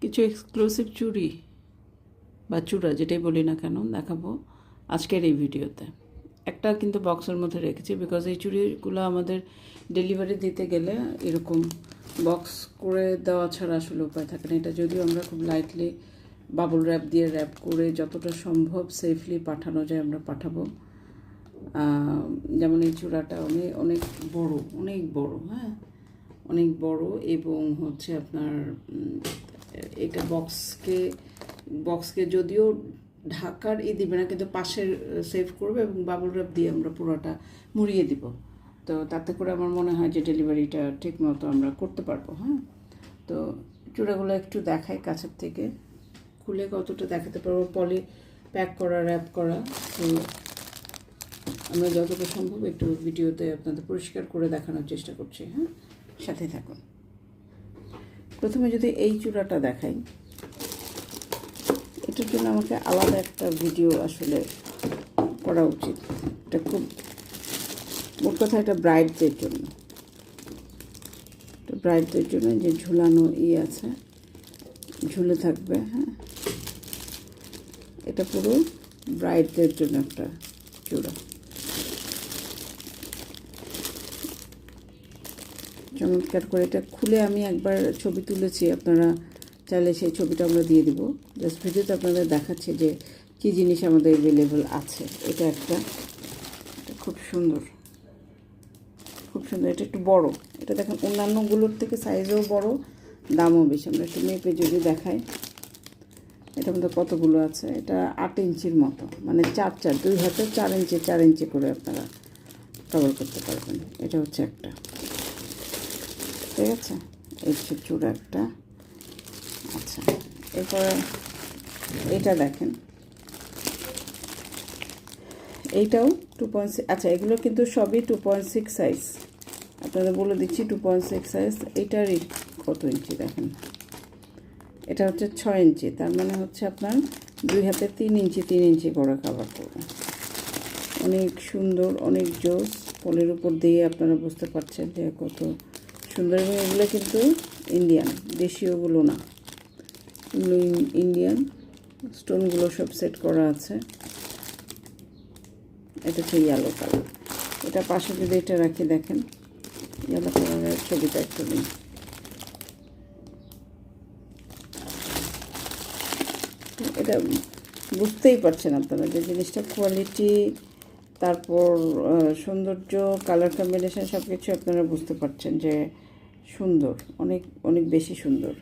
কিছু এক্সক্লুসিভ চুড়ি বা চূড়া যেটাই বলি না কেন দেখাবো আজকের এই ভিডিওতে। একটা কিন্তু বক্সের মধ্যে রেখেছি, বিকজ এই চুড়িগুলো আমাদের ডেলিভারি দিতে গেলে এরকম বক্স করে দেওয়া ছাড়া আসলে উপায় থাকে না। এটা যদিও আমরা খুব লাইটলি বাবল র্যাপ দিয়ে র্যাপ করে যতটা সম্ভব সেফলি পাঠানো যায় আমরা পাঠাবো। যেমন এই চূড়াটা অনেক অনেক বড়, অনেক বড়, হ্যাঁ অনেক বড়, এবং হচ্ছে আপনার এটা বক্সকে যদিও ঢাকার দিবে না, কিন্তু পাশের সেভ করবে এবং বাবল র্যাপ দিয়ে আমরা পুরোটা মুড়িয়ে দিব। তো তাতে করে আমার মনে হয় যে ডেলিভারিটা ঠিক মতো আমরা করতে পারবো। হ্যাঁ, তো চূড়াগুলো একটু দেখাই কাছের থেকে, খুলে কতটা দেখাতে পারবো। পলি প্যাক করা, র্যাপ করা। তো আমরা যতটা সম্ভব একটু ভিডিওতে আপনাদের পরিষ্কার করে দেখানোর চেষ্টা করছি। হ্যাঁ, সাথে থাকুন। প্রথমে যদি এই চূড়াটা দেখাই, এটার জন্য আমাকে আলাদা একটা ভিডিও আসলে করা উচিত। এটা খুব মোট কথা, এটা ব্রাইডদের জন্য, এটা ব্রাইডদের জন্য যে ঝুলানো আছে, ঝুলে থাকবে। হ্যাঁ, এটা পুরো ব্রাইডদের জন্য একটা চূড়া, চমৎকার করে। এটা খুলে আমি একবার ছবি তুলেছি, আপনারা চাইলে সেই ছবিটা আমরা দিয়ে দিব। জাস্ট ভিডিওতে আপনাদের দেখাচ্ছে যে কী জিনিস আমাদের অ্যাভেলেবল আছে। এটা একটা, এটা খুব সুন্দর, খুব সুন্দর। এটা একটু বড়, এটা দেখেন অন্যান্যগুলোর থেকে সাইজও বড়, দামও বেশি। আমরা একটু মেপে যদি দেখাই, এটার মধ্যে কতগুলো আছে। এটা 8 ইঞ্চির মতো, মানে 2 হাতে 4 ইঞ্চি করে আপনারা কভার করতে পারবেন। এটা হচ্ছে একটা, ঠিক আছে। এই হচ্ছে চূড়া একটা। আচ্ছা, এরপরে এটা দেখেন, এইটাও 2.6। আচ্ছা, এগুলো কিন্তু সবই 2.6 সাইজ, আপনাদের বলে দিচ্ছি 2.6 সাইজ। এইটারই কত ইঞ্চি দেখেন, এটা হচ্ছে 6 ইঞ্চি, তার মানে হচ্ছে আপনার 2 হাতে 3 ইঞ্চি করে কভার করবে। অনেক সুন্দর, অনেক জোস। পলের উপর দিয়ে আপনারা বুঝতে পারছেন যে কত সুন্দর। এবং এগুলো কিন্তু ইন্ডিয়ান, দেশীয়গুলো না, এগুলো ইন্ডিয়ান। স্টোনগুলো সব সেট করা আছে। এটা হচ্ছে ইয়েলো কালার। এটা পাশে যদি এটা রাখি, দেখেন ইয়েলো কালারের ছবিটা একটু নিই। এটা বুঝতেই পারছেন আপনারা যে জিনিসটা কোয়ালিটি, তারপর সৌন্দর্য, কালার কম্বিনেশন সব কিছু আপনারা বুঝতে পারছেন যে সুন্দর, অনেক অনেক বেশি সুন্দর।